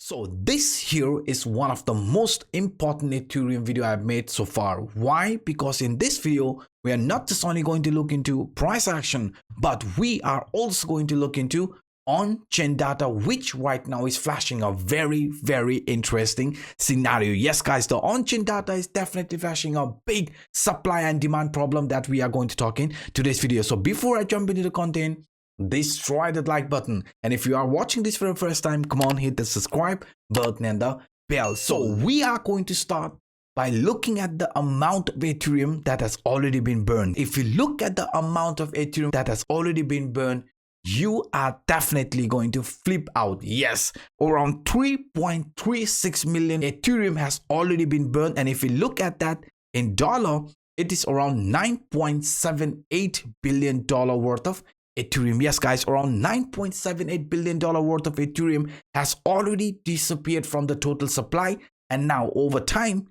So this here is one of the most important Ethereum video I've made so far. Why? Because in this video, we are not just only going to look into price action, but we are also going to look into on-chain data, which right now is flashing a very interesting scenario. Yes, guys, the on-chain data is definitely flashing a big supply and demand problem that we are going to talk in today's video. So before I jump into the content, destroy that like button, and if you are watching this for the first time, come on, hit the subscribe button and the bell. So we are going to start by looking at the amount of Ethereum that has already been burned. If you look at the amount of Ethereum that has already been burned, you are definitely going to flip out. Yes, around 3.36 million Ethereum has already been burned, and if you look at that in dollar, it is around $9.78 billion worth of Ethereum. Yes, guys, around $9.78 billion worth of Ethereum has already disappeared from the total supply, and now over time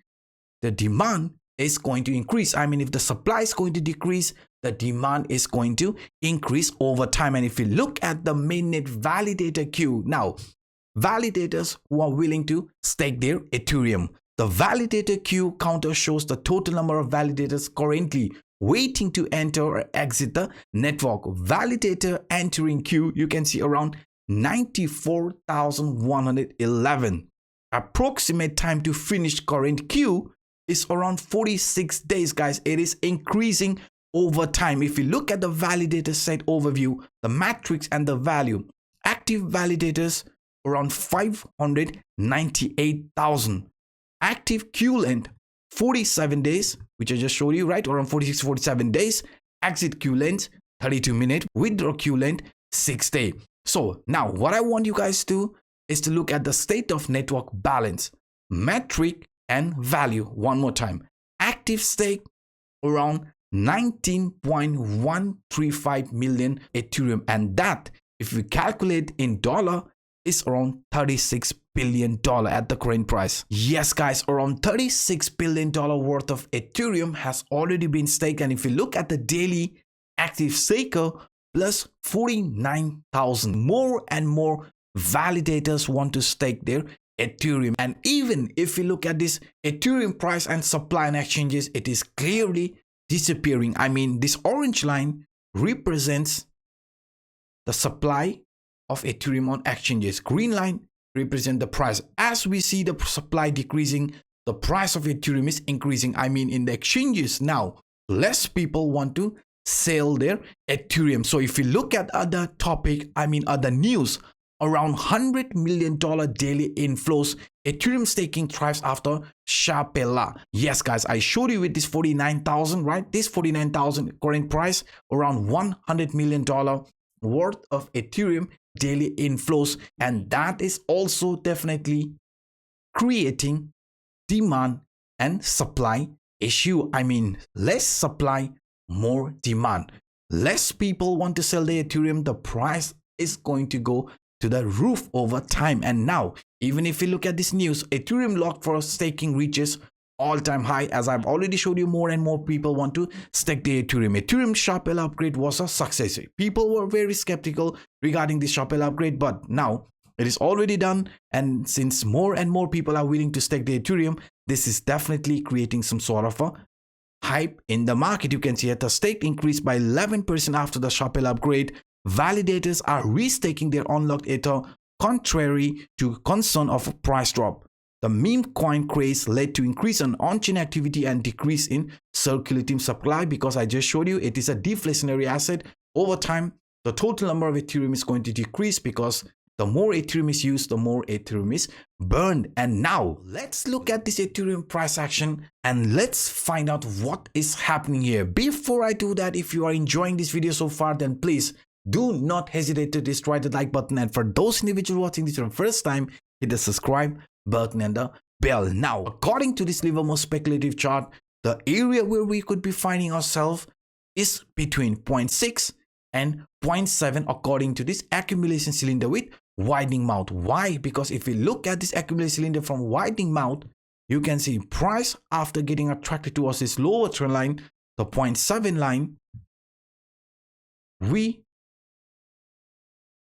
the demand is going to increase. I mean, if the supply is going to decrease, the demand is going to increase over time. And if you look at the mainnet validator queue, now validators who are willing to stake their Ethereum, the validator queue counter shows the total number of validators currently waiting to enter or exit the network. Validator entering queue, you can see around 94,111. Approximate time to finish current queue is around 46 days, guys. It is increasing over time. If you look at the validator set overview, the matrix and the value, active validators around 598,000. Active queue length 47 days, which I just showed you, right? Around 46 47 days. Exit queue length 32 minutes. Withdraw queue length 6 days. So now what I want you guys to do is to look at the state of network balance, metric and value one more time. Active stake around 19.135 million Ethereum, and that, if we calculate in dollar, is around $36 billion at the current price. Yes, guys, around $36 billion worth of Ethereum has already been staked, and if you look at the daily active staker, plus 49,000. More and more validators want to stake their Ethereum, and even if you look at this Ethereum price and supply and exchanges, it is clearly disappearing. I mean, this orange line represents the supply of Ethereum on exchanges. Green line represent the price. As we see the supply decreasing, the price of Ethereum is increasing. I mean, in the exchanges now, less people want to sell their Ethereum. So if you look at other topic, I mean other news, around $100 million daily inflows. Ethereum staking thrives after Shapella. Yes, guys, I showed you with this 49,000, right? This 49,000 current price, around $100 million worth of Ethereum daily inflows, and that is also definitely creating demand and supply issue. I mean, less supply, more demand. Less people want to sell their Ethereum, the price is going to go to the roof over time. And now, even if you look at this news, Ethereum locked for staking reaches all-time high. As I've already showed you, more and more people want to stake the Ethereum. Ethereum Shapella upgrade was a success. People were very skeptical regarding this Shapella upgrade, but now it is already done, and since more and more people are willing to stake the Ethereum, this is definitely creating some sort of a hype in the market. You can see that the stake increased by 11% after the Shapella upgrade. Validators are restaking their unlocked Ether, contrary to concern of a price drop. The meme coin craze led to increase in on-chain activity and decrease in circulating supply, because I just showed you it is a deflationary asset. Over time, the total number of Ethereum is going to decrease, because the more Ethereum is used, the more Ethereum is burned. And now let's look at this Ethereum price action and let's find out what is happening here. Before I do that, if you are enjoying this video so far, then please do not hesitate to destroy the like button, and for those individuals watching this for the first time, hit the subscribe button and the bell. Now, according to this Livermore speculative chart, the area where we could be finding ourselves is between 0.6 and 0.7 according to this accumulation cylinder with widening mouth. Why? Because if we look at this accumulation cylinder from widening mouth, you can see price after getting attracted towards this lower trend line, the 0.7 line, we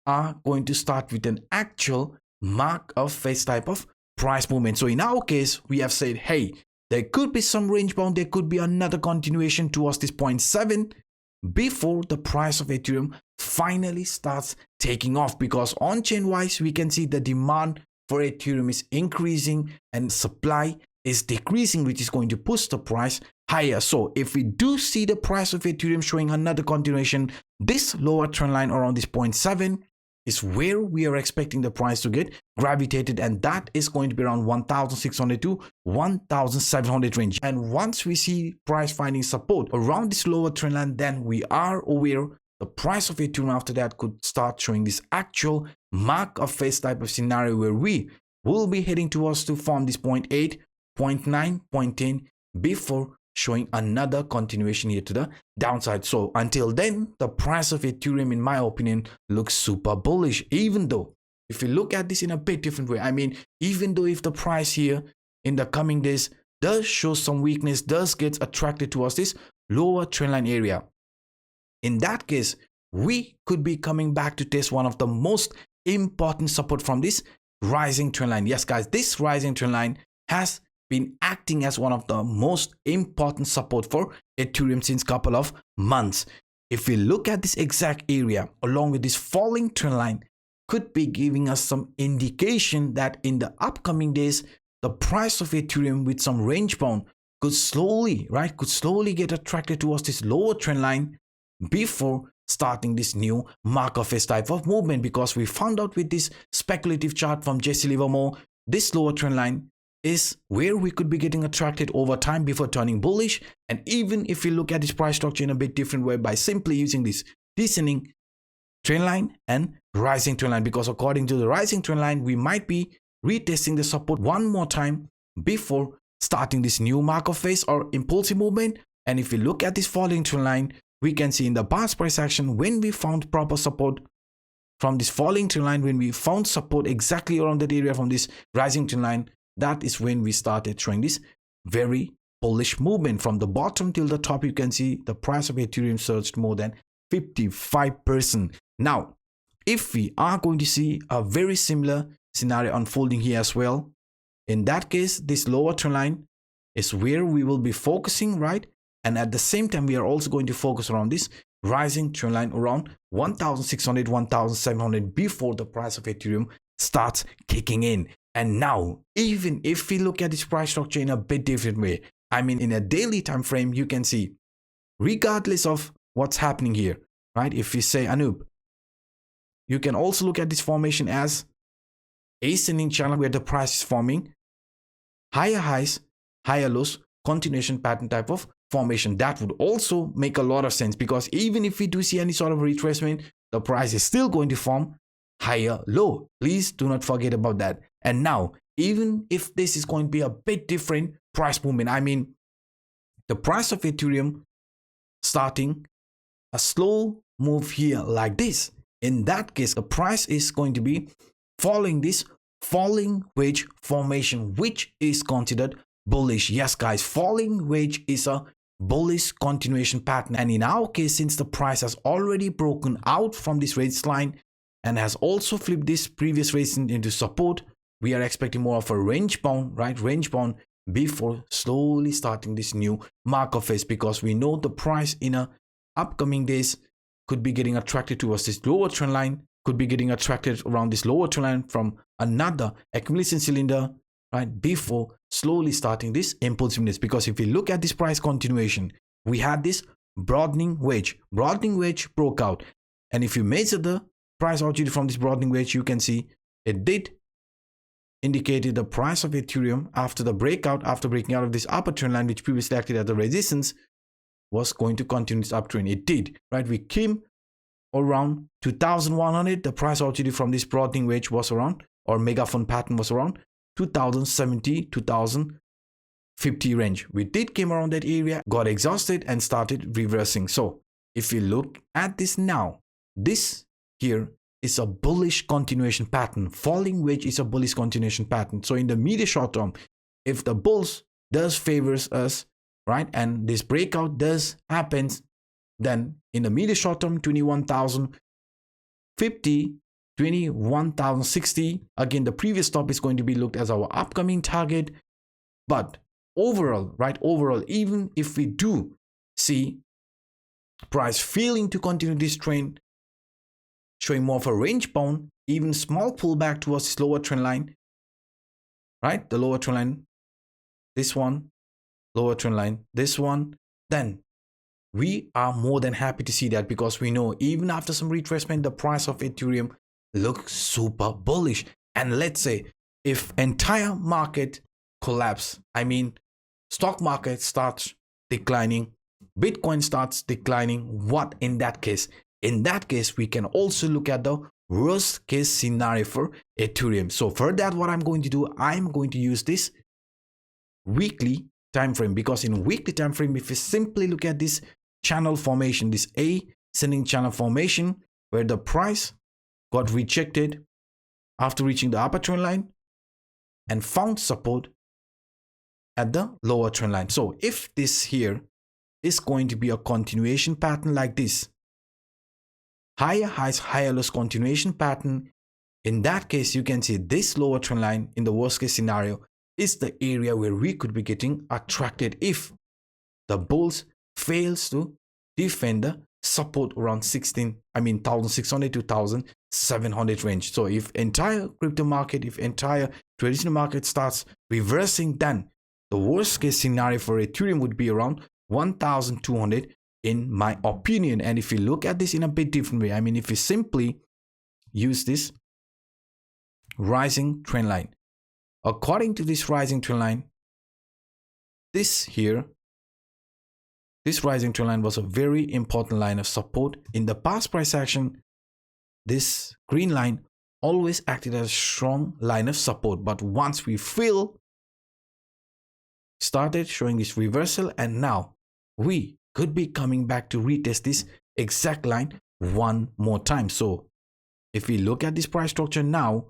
are going to start with an actual mark of face type of price movement. So in our case, we have said, hey, there could be some range bound, there could be another continuation towards this 0.7 before the price of Ethereum finally starts taking off, because on chain wise we can see the demand for Ethereum is increasing and supply is decreasing, which is going to push the price higher. So if we do see the price of Ethereum showing another continuation, this lower trend line around this 0.7 is where we are expecting the price to get gravitated, and that is going to be around 1,600 to 1,700 range. And once we see price finding support around this lower trend line, then we are aware the price of Ethereum after that could start showing this actual mark of face type of scenario where we will be heading towards to form this 0.8, 0.9, 0.10 before showing another continuation here to the downside. So until then, the price of Ethereum, in my opinion, looks super bullish. Even though if you look at this in a bit different way, I mean, even though if the price here in the coming days does show some weakness, does get attracted towards this lower trendline area, in that case, we could be coming back to test one of the most important support from this rising trendline. Yes, guys, this rising trendline has been acting as one of the most important support for Ethereum since couple of months. If we look at this exact area along with this falling trend line, could be giving us some indication that in the upcoming days, the price of Ethereum with some range bound could slowly get attracted towards this lower trend line before starting this new mark of face type of movement, because we found out with this speculative chart from Jesse Livermore, this lower trend line is where we could be getting attracted over time before turning bullish. And even if we look at this price structure in a bit different way by simply using this descending trend line and rising trend line, because according to the rising trend line, we might be retesting the support one more time before starting this new mark of face or impulsive movement. And if we look at this falling trend line, we can see in the past price action when we found proper support from this falling trend line, when we found support exactly around that area from this rising trend line, that is when we started showing this very bullish movement. From the bottom till the top, you can see the price of Ethereum surged more than 55%. Now, if we are going to see a very similar scenario unfolding here as well, in that case, this lower trend line is where we will be focusing, right? And at the same time, we are also going to focus around this rising trend line around 1,600, 1,700 before the price of Ethereum starts kicking in. And now, even if we look at this price structure in a bit different way, I mean, in a daily time frame, you can see, regardless of what's happening here, right? If we say Anup, you can also look at this formation as ascending channel where the price is forming higher highs, higher lows, continuation pattern type of formation. That would also make a lot of sense, because even if we do see any sort of retracement, the price is still going to form higher low. Please do not forget about that. And now, even if this is going to be a bit different price movement, I mean, the price of Ethereum starting a slow move here like this, in that case, the price is going to be following this falling wedge formation, which is considered bullish. Yes, guys, falling wedge is a bullish continuation pattern. And in our case, since the price has already broken out from this resistance line and has also flipped this previous resistance into support, we are expecting more of a range bound, right? Range bound before slowly starting this new mark of face, because we know the price in a upcoming days could be getting attracted towards this lower trend line, could be getting attracted around this lower trend line from another accumulation cylinder, right? Before slowly starting this impulsiveness. Because if we look at this price continuation, we had this broadening wedge broke out. And if you measure the price opportunity from this broadening wedge, you can see it did indicated the price of Ethereum after the breakout, after breaking out of this upper trend line, which previously acted as the resistance, was going to continue this uptrend. It did, right? We came around 2,100. The price opportunity from this broadening wedge was around, or megaphone pattern was around 2,070, 2,050 range. We did came around that area, got exhausted and started reversing. So if we look at this now, this here is a bullish continuation pattern. Falling wedge is a bullish continuation pattern. So in the medium short term, if the bulls does favors us, right, and this breakout does happens, then in the medium short term, 21,050 21,060. Again, the previous stop is going to be looked as our upcoming target. But overall, right, overall, even if we do see price failing to continue this trend, showing more of a range bound, even small pullback towards this lower trend line, right, the lower trend line, this one, lower trend line, this one, then we are more than happy to see that, because we know even after some retracement, the price of Ethereum looks super bullish. And let's say if entire market collapse, I mean stock market starts declining, Bitcoin starts declining, what in that case? In that case, we can also look at the worst case scenario for Ethereum. So for that, what I'm going to do, I'm going to use this weekly time frame, because in weekly time frame, if you simply look at this channel formation, this ascending channel formation, where the price got rejected after reaching the upper trend line and found support at the lower trend line. So if this here is going to be a continuation pattern like this, higher highs, higher lows continuation pattern, in that case, you can see this lower trend line in the worst case scenario is the area where we could be getting attracted if the bulls fails to defend the support around 1,600 to 1,700 range. So if entire crypto market, if entire traditional market starts reversing, then the worst case scenario for Ethereum would be around 1,200 in my opinion. And if you look at this in a bit different way, I mean, if you simply use this rising trend line, according to this rising trend line, this rising trend line was a very important line of support. In the past price action, this green line always acted as a strong line of support. But once we started showing this reversal, and now we could be coming back to retest this exact line one more time. So if we look at this price structure now,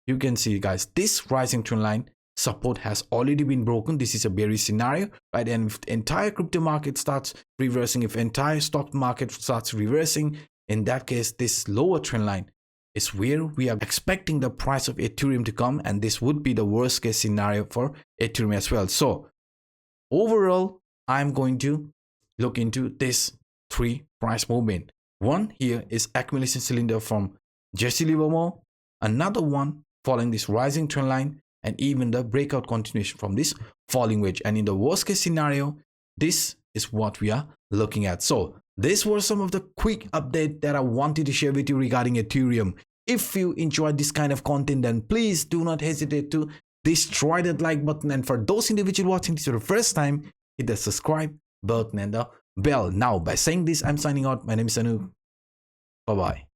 you can see, guys, this rising trend line support has already been broken. This is a bearish scenario, right? And if the entire crypto market starts reversing, if entire stock market starts reversing, in that case, this lower trend line is where we are expecting the price of Ethereum to come, and this would be the worst case scenario for Ethereum as well. So overall, I'm going to look into this three price movement. One here is accumulation cylinder from Jesse Livermore, another one following this rising trend line, and even the breakout continuation from this falling wedge. And in the worst case scenario, this is what we are looking at. So these were some of the quick update that I wanted to share with you regarding Ethereum. If you enjoyed this kind of content, then please do not hesitate to destroy that like button. And for those individuals watching this for the first time, hit the subscribe button and the bell. Now, by saying this, I'm signing out. My name is Anup. Bye-bye.